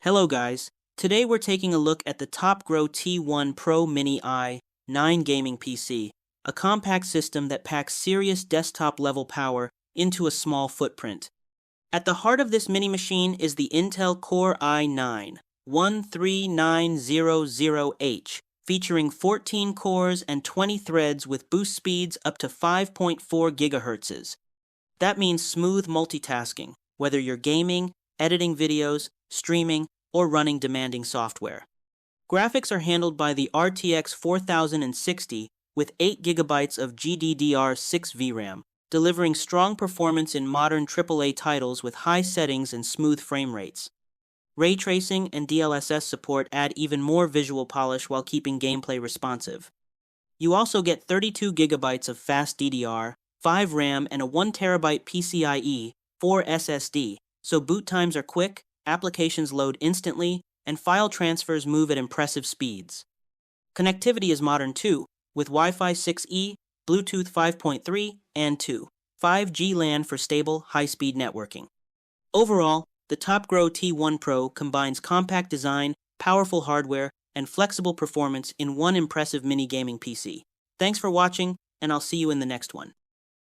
Hello guys, today we're taking a look at the TOPGRO T1-Pro Mini i9 gaming PC, a compact system that packs serious desktop-level power into a small footprint. At the heart of this mini machine is the Intel Core i9-13900H, featuring 14 cores and 20 threads with boost speeds up to 5.4 GHz. That means smooth multitasking, whether you're gaming, editing videos, streaming, or running demanding software. Graphics are handled by the RTX 4060 with 8 GB of GDDR6 VRAM, delivering strong performance in modern AAA titles with high settings and smooth frame rates. Ray tracing and DLSS support add even more visual polish while keeping gameplay responsive. You also get 32 GB of fast DDR, 5 RAM, and a 1 TB PCIe 4 SSD, so boot times are quick, applications load instantly, and file transfers move at impressive speeds. Connectivity is modern too, with Wi-Fi 6E, Bluetooth 5.3, and 2, 5G LAN for stable, high-speed networking. Overall, the TOPGRO T1-Pro combines compact design, powerful hardware, and flexible performance in one impressive mini gaming PC. Thanks for watching, and I'll see you in the next one.